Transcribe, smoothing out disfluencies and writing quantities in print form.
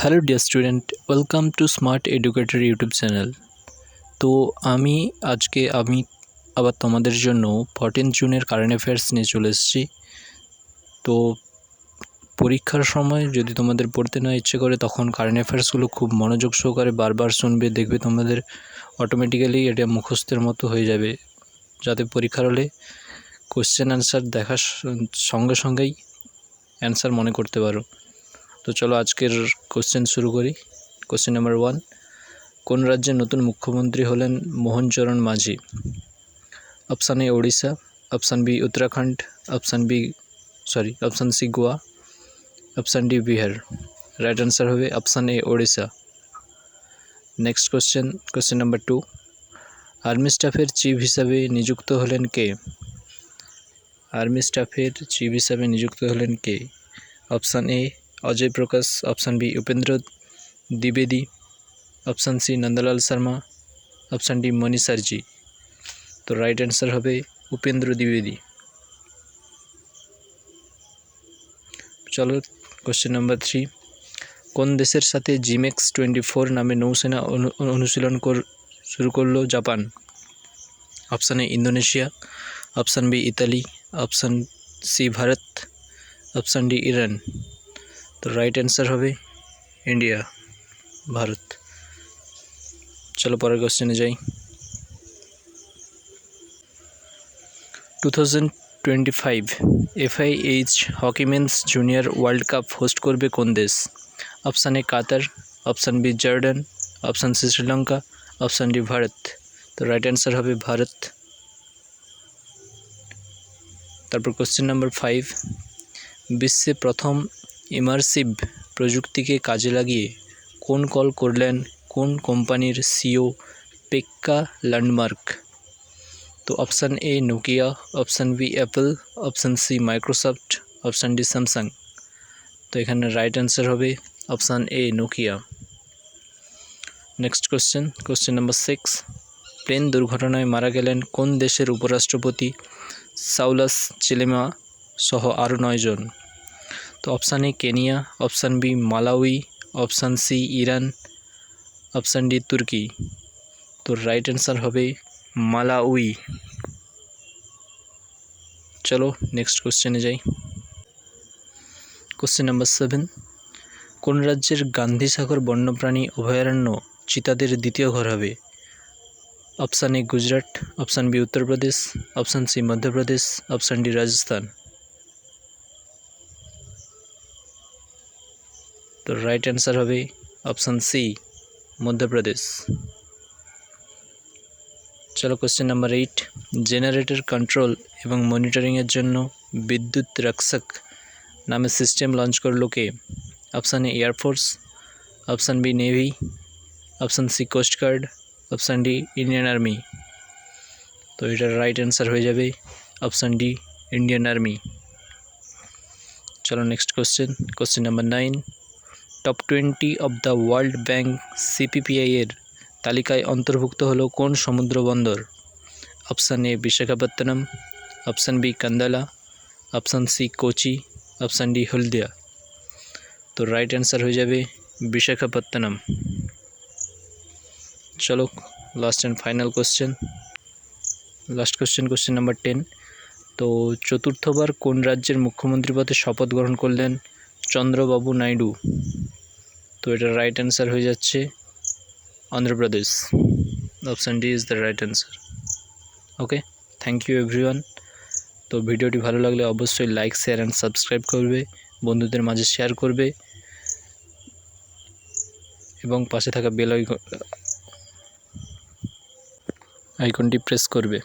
Hello dear student, welcome to smart educator YouTube channel. তো আমি আবার তোমাদের জন্য 14 জুনের কারেন্ট অ্যাফেয়ার্স নিয়ে চলে এসেছি। তো পরীক্ষার সময় যদি তোমাদের পড়তে না ইচ্ছে করে তখন কারেন্ট অ্যাফেয়ার্সগুলো খুব মনোযোগ সহকারে বারবার শুনবে, দেখবে তোমাদের অটোমেটিক্যালি এটা মুখস্থের মতো হয়ে যাবে, যাতে পরীক্ষার হলে কোশ্চেন অ্যান্সার দেখার সঙ্গে সঙ্গেই অ্যান্সার মনে করতে পারো। তো চলো আজকের কোশ্চেন শুরু করি। কোশ্চেন নাম্বার 1, কোন রাজ্যের নতুন মুখ্যমন্ত্রী হলেন Mohan Charan Majhi? Option A Odisha, option B Uttarakhand, option C Goa, option D Bihar. Right answer হবে option A Odisha. Next question number 2, army স্টাফের চিফ হিসাবে নিযুক্ত হলেন কে? আর্মি স্টাফের চিফ হিসাবে নিযুক্ত হলেন কে? Option A Ajay Prakash, option B Upendra দ্বিবেদী, option C Nandlal Sharma, option D Manish Sarji. তো রাইট অ্যান্সার হবে উপেন্দ্র দ্বিবেদী। চলো কোশ্চেন নাম্বার 3, কোন দেশের সাথে জিমেক্স 24 নামে নৌসেনা অনুশীলন শুরু করলো Japan? Option A Indonesia, option B Italy, option C Bharat, option D Iran. তো রাইট অ্যান্সার হবে ইন্ডিয়া, ভারত। চলো পরের কোশ্চেনে যাই। 2025 FIH hockey men's junior world cup host করবে কোন দেশ? Option A Qatar, option B Jordan, option C Sri Lanka, option D Bharat. তো রাইট অ্যান্সার হবে ভারত। তারপর কোশ্চেন নাম্বার 5, বিশ্বে প্রথম ইমার্সিভ প্রযুক্তিকে কাজে লাগিয়ে কোন কল করলেন কোন কোম্পানির সিও পেক্কা ল্যান্ডমার্ক? তো option A Nokia, option B Apple, option C Microsoft, option D Samsung. তো এখানে রাইট অ্যান্সার হবে option A Nokia. Next question number 6, plane দুর্ঘটনায় মারা গেলেন কোন দেশের উপরাষ্ট্রপতি সাউলাস চিলেমা সহ আরও 9 জন? তো option A Kenya, option B Malawi, option C Iran, option D Turkey. তো রাইট অ্যান্সার হবে মালাউই। চলো নেক্সট কোশ্চেনে যাই। কোশ্চেন নাম্বার 7, কোন রাজ্যের গান্ধীসাগর বন্যপ্রাণী অভয়ারণ্য চিতাদের দ্বিতীয় ঘর হবে? Option A Gujarat, option B Uttar Pradesh, option C Madhya Pradesh, option D Rajasthan. তো রাইট অ্যান্সার হবে অপশান সি মধ্যপ্রদেশ। চলো কোশ্চেন নাম্বার 8, জেনারেটর কন্ট্রোল এবং মনিটরিংয়ের জন্য বিদ্যুৎ রক্ষক নামে সিস্টেম লঞ্চ করলো কে? Option A air force, option B navy, option C coast guard, option D Indian army. তো এটার রাইট অ্যান্সার হয়ে যাবে অপশান ডি ইন্ডিয়ান আর্মি। চলো next question number 9, top 20 of the world bank CPPI এর তালিকায় অন্তর্ভুক্ত হলো কোন সমুদ্র বন্দর? Option A Visakhapatnam, option B Kandla, option C Kochi, option D Haldia. তো রাইট অ্যান্সার হয়ে যাবে বিশাখাপত্তনম। চলো last and final question number 10, তো চতুর্থবার কোন রাজ্যের মুখ্যমন্ত্রী পদে শপথ গ্রহণ করলেন চন্দ্রবাবু নাইডু? তো এটার রাইট অ্যান্সার হয়ে যাচ্ছে Andhra Pradesh. Option D is the right answer. Okay, thank you everyone. তো ভিডিওটি ভালো লাগলে অবশ্যই লাইক, শেয়ার অ্যান্ড সাবস্ক্রাইব করবে, বন্ধুদের মাঝে শেয়ার করবে এবং পাশে থাকা বেল আইকনটি প্রেস করবে।